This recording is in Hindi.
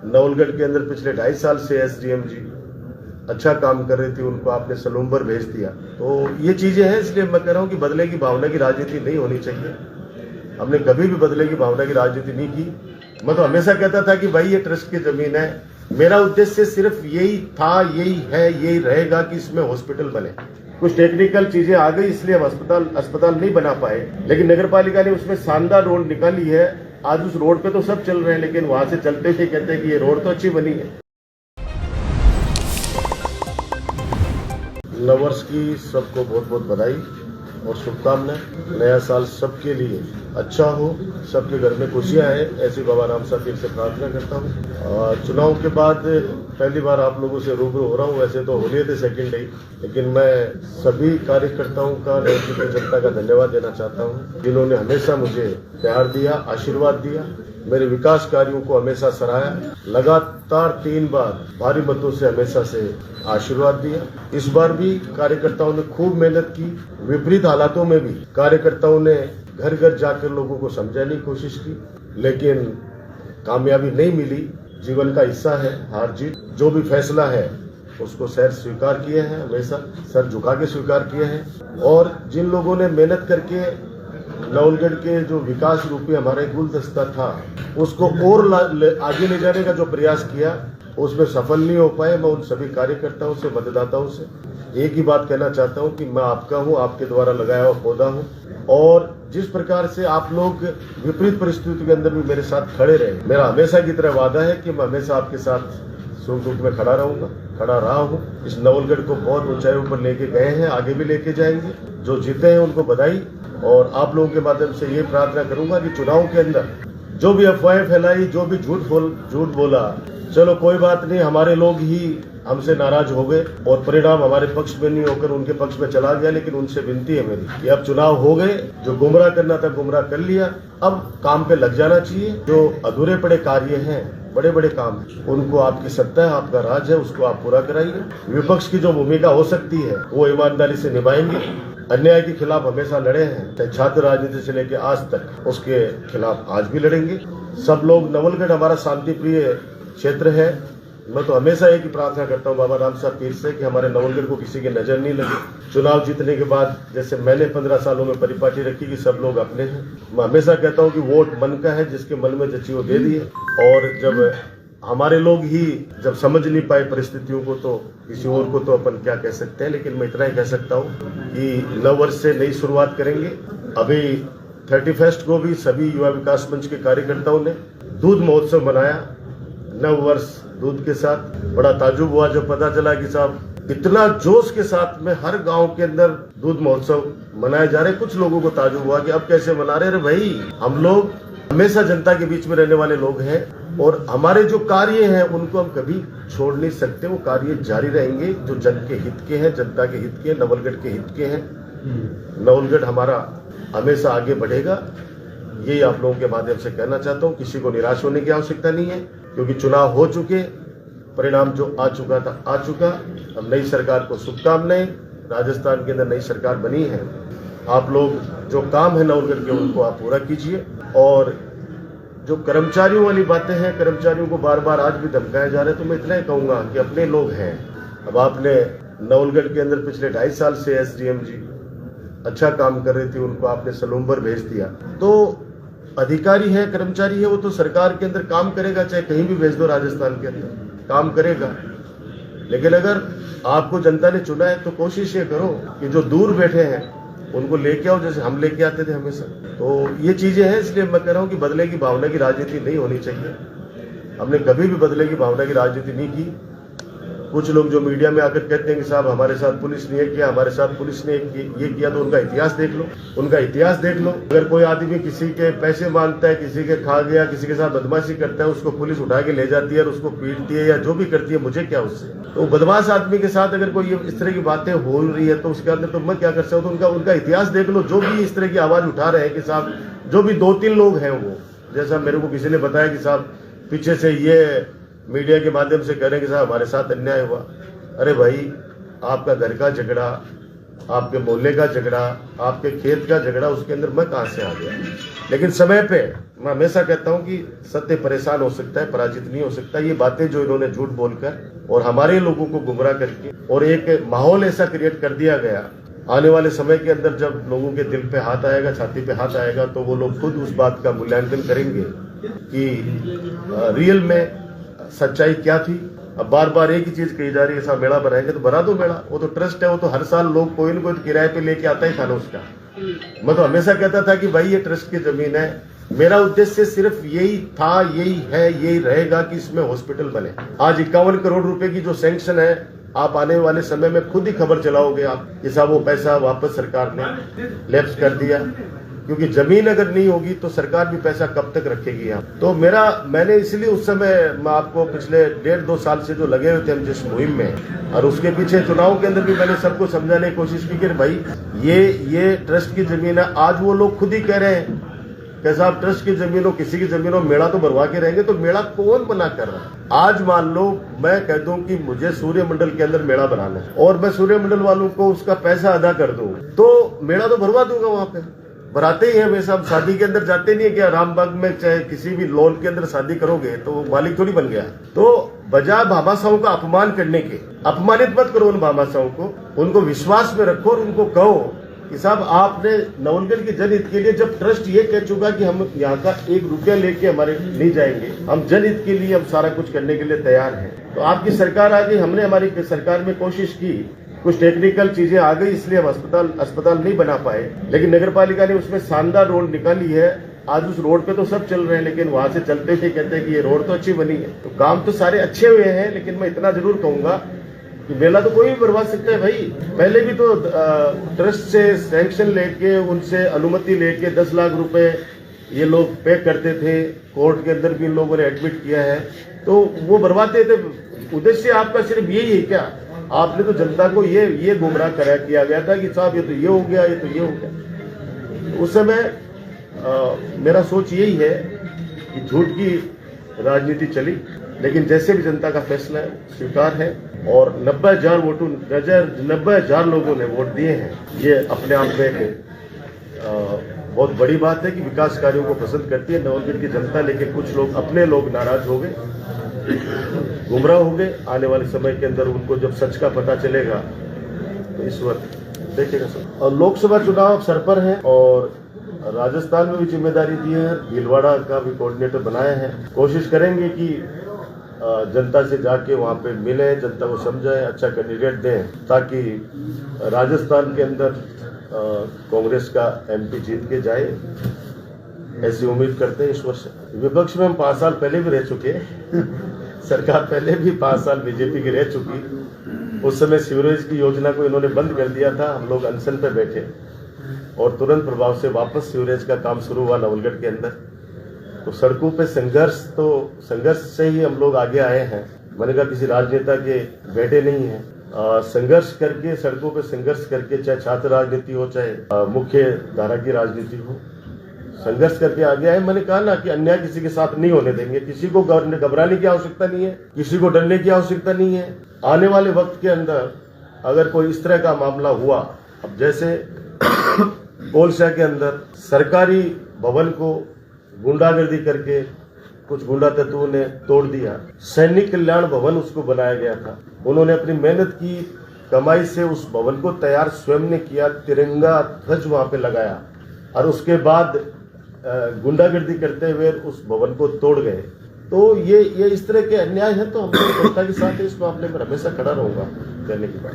नवलगढ़ के अंदर पिछले 2.5 साल से एसडीएम जी अच्छा काम कर रही थी, उनको आपने सलूम्बर भेज दिया। तो ये चीजें हैं, इसलिए मैं कह रहा हूँ कि बदले की भावना की राजनीति नहीं होनी चाहिए। हमने कभी भी बदले की भावना की राजनीति नहीं की। मैं तो हमेशा कहता था कि भाई ये ट्रस्ट की जमीन है, मेरा उद्देश्य सिर्फ यही था, यही है, यही रहेगा कि इसमें हॉस्पिटल बने। कुछ टेक्निकल चीजें आ गई इसलिए हम अस्पताल नहीं बना पाए, लेकिन नगर पालिका ने उसमें शानदार रोड निकाली है। आज उस रोड पे तो सब चल रहे हैं, लेकिन वहां से चलते हुए कहते हैं कि ये रोड तो अच्छी बनी है। नववर्ष की सबको बहुत बहुत बधाई और शुभकामनाएं। नया साल सबके लिए अच्छा हो, सबके घर में खुशियां आए, ऐसी बाबा राम साहब से प्रार्थना करता हूं। चुनाव के बाद पहली बार आप लोगों से रूबरू हो रहा हूं। वैसे तो होने थे सेकेंड डे, लेकिन मैं सभी कार्यकर्ताओं का, नवलगढ़ की जनता का धन्यवाद देना चाहता हूं, जिन्होंने हमेशा मुझे प्यार दिया, आशीर्वाद दिया, मेरे विकास कार्यों को हमेशा सराहा, लगातार 3 बार भारी मतों से हमेशा से आशीर्वाद दिया। इस बार भी कार्यकर्ताओं ने खूब मेहनत की। विपरीत हालातों में भी कार्यकर्ताओं ने घर घर जाकर लोगों को समझाने की कोशिश की, लेकिन कामयाबी नहीं मिली। जीवन का हिस्सा है हार जीत। जो भी फैसला है उसको सर स्वीकार किए हैं, हमेशा सर झुका के स्वीकार किए हैं। और जिन लोगों ने मेहनत करके नवलगढ़ के जो विकास रूपी हमारे गुलदस्ता था उसको और आगे ले जाने का जो प्रयास किया, उसमें सफल नहीं हो पाए। मैं उन सभी कार्यकर्ताओं से, मतदाताओं से एक ही बात कहना चाहता हूं कि मैं आपका हूं, आपके द्वारा लगाया हुआ पौधा हूं। और जिस प्रकार से आप लोग विपरीत परिस्थितियों के अंदर भी मेरे साथ खड़े रहे, मेरा हमेशा की तरह वादा है कि मैं हमेशा आपके साथ सुख दुख में खड़ा रहूंगा, खड़ा रहा हूं। इस नवलगढ़ को बहुत ऊंचाइयों पर लेके गए हैं, आगे भी लेके जाएंगे। जो जीते हैं उनको बधाई। और आप लोगों के माध्यम से ये प्रार्थना करूंगा कि चुनाव के अंदर जो भी अफवाहें फैलाई, जो भी झूठ बोला, चलो कोई बात नहीं, हमारे लोग ही हमसे नाराज हो गए और परिणाम हमारे पक्ष में नहीं होकर उनके पक्ष में चला गया। लेकिन उनसे विनती है मेरी कि अब चुनाव हो गए, जो गुमराह करना था गुमराह कर लिया, अब काम पे लग जाना चाहिए। जो अधूरे पड़े कार्य हैं, बड़े बड़े काम, उनको आपकी सत्ता है, आपका राज है, उसको आप पूरा कराइए। विपक्ष की जो भूमिका हो सकती है वो ईमानदारी से निभाएंगे। अन्याय के खिलाफ हमेशा लड़े हैं, चाहे छात्र राजनीति से लेकर आज तक, उसके खिलाफ आज भी लड़ेंगे। सब लोग, नवलगढ़ हमारा शांति प्रिय क्षेत्र है। मैं तो हमेशा एक ही प्रार्थना करता हूँ बाबा राम साहब पीर से कि हमारे नवलगढ़ को किसी की नजर नहीं लगे। चुनाव जीतने के बाद जैसे मैंने 15 सालों में परिपाटी रखी कि सब लोग अपने हैं, मैं हमेशा कहता हूँ कि वोट मन का है, जिसके मन में जची वो दे दिए। और जब हमारे लोग ही जब समझ नहीं पाए परिस्थितियों को, तो किसी और को तो अपन क्या कह सकते हैं। लेकिन मैं इतना ही कह सकता हूँ कि नववर्ष से नई शुरुआत करेंगे। अभी 31 को भी सभी युवा विकास मंच के कार्यकर्ताओं ने दूध महोत्सव मनाया, नववर्ष दूध के साथ। बड़ा ताजुब हुआ जब पता चला कि साहब इतना जोश के साथ में हर गांव के अंदर दूध महोत्सव मनाए जा रहे। कुछ लोगों को ताजुब हुआ कि अब कैसे मना रहे। अरे भाई, हम लोग हमेशा जनता के बीच में रहने वाले लोग हैं और हमारे जो कार्य हैं उनको हम कभी छोड़ नहीं सकते। वो कार्य जारी रहेंगे जो जन के हित के हैं, जनता के हित के, नवलगढ़ के हित के हैं। नवलगढ़ हमारा हमेशा आगे बढ़ेगा, यही आप लोगों के माध्यम से कहना चाहता हूँ। किसी को निराश होने की आवश्यकता नहीं है, क्योंकि चुनाव हो चुके, परिणाम जो आ चुका था आ चुका। अब नई सरकार को शुभकामनाएं। राजस्थान के अंदर नई सरकार बनी है, आप लोग जो काम है नवलगढ़ के उनको आप पूरा कीजिए। और जो कर्मचारियों वाली बातें हैं, कर्मचारियों को बार बार आज भी धमकाया जा रहा है, तो मैं इतना ही कहूंगा कि अपने लोग हैं। अब आपने नवलगढ़ के अंदर पिछले 2.5 साल से एसडीएम जी अच्छा काम कर रही थी, उनको आपने सलूम्बर भेज दिया। तो अधिकारी है, कर्मचारी है, वो तो सरकार के अंदर काम करेगा, चाहे कहीं भी भेज दो राजस्थान के अंदर काम करेगा। लेकिन अगर आपको जनता ने चुना है तो कोशिश ये करो कि जो दूर बैठे हैं उनको लेके आओ, जैसे हम लेके आते थे हमेशा। तो ये चीजें हैं, इसलिए मैं कह रहा हूँ कि बदले की भावना की राजनीति नहीं होनी चाहिए। हमने कभी भी बदले की भावना की राजनीति नहीं की। कुछ लोग जो मीडिया में आकर कहते हैं कि साहब हमारे साथ पुलिस ने ये किया, हमारे साथ पुलिस ने ये किया, तो उनका इतिहास देख लो, उनका इतिहास देख लो। अगर कोई आदमी किसी के पैसे मांगता है, किसी के खा गया, किसी के साथ बदमाशी करता है, उसको पुलिस उठा के ले जाती है और उसको पीटती है या जो भी करती है, मुझे क्या उससे। तो बदमाश आदमी के साथ अगर कोई इस तरह की बातें हो रही है तो उसके अंदर तो मैं क्या कर सकता हूँ। उनका इतिहास देख लो। जो भी इस तरह की आवाज उठा रहे हैं कि साहब, जो भी 2-3 लोग हैं, वो जैसा मेरे को किसी ने बताया कि साहब पीछे से ये मीडिया के माध्यम से कह रहे हैं कि साहब हमारे साथ अन्याय हुआ। अरे भाई, आपका घर का झगड़ा आपके मोहल्ले का झगड़ा, आपके खेत का झगड़ा, उसके अंदर मैं कहां से आ गया। लेकिन समय पे मैं हमेशा कहता हूं कि सत्य परेशान हो सकता है, पराजित नहीं हो सकता। ये बातें जो इन्होंने झूठ बोलकर और हमारे लोगों को गुमराह करके और एक माहौल ऐसा क्रिएट कर दिया गया, आने वाले समय के अंदर जब लोगों के दिल पे हाथ आएगा, छाती पे हाथ आएगा, तो वो लोग खुद उस बात का मूल्यांकन करेंगे कि रियल में सच्चाई क्या थी। अब बार बार एक ही चीज कही जा रही है, ऐसा मेला बनाएंगे तो बना दो मेला, वो तो ट्रस्ट है, वो तो हर साल लोग कोई न कोई किराए पे लेके आता ही था ना उसका। मैं तो हमेशा कहता था कि भाई ये ट्रस्ट की जमीन है, मेरा उद्देश्य सिर्फ यही था, यही है, यही रहेगा कि इसमें हॉस्पिटल बने। आज 51 करोड़ रुपए की जो सैंक्शन है, आप आने वाले समय में खुद ही खबर चलाओगे आप कि साहब वो पैसा वापस सरकार ने लैप्स कर दिया, क्योंकि जमीन अगर नहीं होगी तो सरकार भी पैसा कब तक रखेगी यहाँ। तो मैंने इसलिए उस समय, मैं आपको पिछले 1.5-2 साल से जो लगे हुए थे हम जिस मुहिम में, और उसके पीछे चुनाव के अंदर भी मैंने सबको समझाने की कोशिश की कि भाई ये ट्रस्ट की जमीन है। आज वो लोग खुद ही कह रहे हैं कि साहब ट्रस्ट की जमीन हो, किसी की जमीन हो, मेला तो भरवा के रहेंगे। तो मेला कौन बना कर रहा है? आज मान लो मैं कह दूं कि मुझे सूर्यमंडल के अंदर मेला बनाना है और मैं सूर्यमंडल वालों को उसका पैसा अदा कर दूं, तो मेला तो भरवा दूंगा। वहां पे भराते ही है वैसे। हम शादी के अंदर जाते नहीं है क्या? रामबाग में चाहे किसी भी लॉन के अंदर शादी करोगे तो मालिक थोड़ी बन गया। तो बजाय भामाशाहों का अपमान करने के, अपमानित मत करो उन भामाशाहों को, उनको विश्वास में रखो और उनको कहो कि साहब आपने नवलगढ़ के जनहित के लिए, जब ट्रस्ट ये कह चुका कि हम यहाँ का 1 रुपया लेके हमारे नहीं जाएंगे, हम जनहित के लिए हम सारा कुछ करने के लिए तैयार हैं। तो आपकी सरकार आ गई, हमने हमारी सरकार में कोशिश की, कुछ टेक्निकल चीजें आ गई इसलिए हम अस्पताल नहीं बना पाए, लेकिन नगर पालिका ने उसमें शानदार रोड निकाली है। आज उस रोड पे तो सब चल रहे हैं, लेकिन वहां से चलते हुए कहते हैं कि ये रोड तो अच्छी बनी है। तो काम तो सारे अच्छे हुए हैं, लेकिन मैं इतना जरूर कहूंगा कि मेला तो कोई भी भरवा सकता है भाई। पहले भी तो ट्रस्ट से सैंक्शन लेके, उनसे अनुमति लेके 10 लाख रुपए ये लोग पे करते थे। कोर्ट के अंदर भी इन लोगों ने एडमिट किया है, तो वो भरवाते थे। उद्देश्य आपका सिर्फ यही है क्या? आपने तो जनता को ये गुमराह किया गया था कि साहब ये तो ये हो गया, ये तो ये हो गया। उस समय मेरा सोच यही है कि झूठ की राजनीति चली, लेकिन जैसे भी जनता का फैसला है, स्वीकार है। और 90,000 लोगों ने वोट दिए हैं। ये अपने आप में एक बहुत बड़ी बात है कि विकास कार्यों को पसंद करती है नवलगढ़ की जनता, लेकिन कुछ लोग, अपने लोग नाराज हो गए, गुमराह हो गए। आने वाले समय के अंदर उनको जब सच का पता चलेगा तो इस वक्त देखेगा सब। और लोकसभा चुनाव सर पर है और राजस्थान में भी जिम्मेदारी दी है, भीलवाड़ा का भी कोऑर्डिनेटर बनाया है। कोशिश करेंगे कि जनता से जाके वहां पे मिले, जनता को समझाएं, अच्छा कैंडिडेट दें, ताकि राजस्थान के अंदर कांग्रेस का MP जीत के जाए, ऐसी उम्मीद करते हैं इस वर्ष। विपक्ष में हम 5 साल पहले भी रह चुके हैं सरकार पहले भी 5 साल बीजेपी की रह चुकी। उस समय सीवरेज की योजना को इन्होंने बंद कर दिया था, हम लोग अनशन पे बैठे और तुरंत प्रभाव से वापस सीवरेज का काम शुरू हुआ नवलगढ़ के अंदर। तो सड़कों पे संघर्ष से ही हम लोग आगे आए हैं। मैंने कहा किसी राजनेता के बेटे नहीं है, संघर्ष करके, सड़कों पे संघर्ष करके, चाहे छात्र राजनीति हो, चाहे मुख्य धारा की राजनीति हो, संघर्ष करके आगे आए। मैंने कहा ना कि अन्याय किसी के साथ नहीं होने देंगे, किसी को घबराने की आवश्यकता नहीं है, किसी को डरने की आवश्यकता नहीं है। आने वाले वक्त के अंदर अगर कोई इस तरह का मामला हुआ, अब जैसे कोलसा के अंदर सरकारी भवन को गुंडागर्दी करके कुछ गुंडा तत्वों ने तोड़ दिया, सैनिक कल्याण भवन उसको बनाया गया था, उन्होंने अपनी मेहनत की कमाई से उस भवन को तैयार स्वयं ने किया, तिरंगा ध्वज वहां पे लगाया और उसके बाद गुंडागर्दी करते हुए उस भवन को तोड़ गए। तो ये इस तरह के अन्याय है। तो हम लोग जनता के साथ इस मामले में हमेशा खड़ा रहूंगा कहने की बात।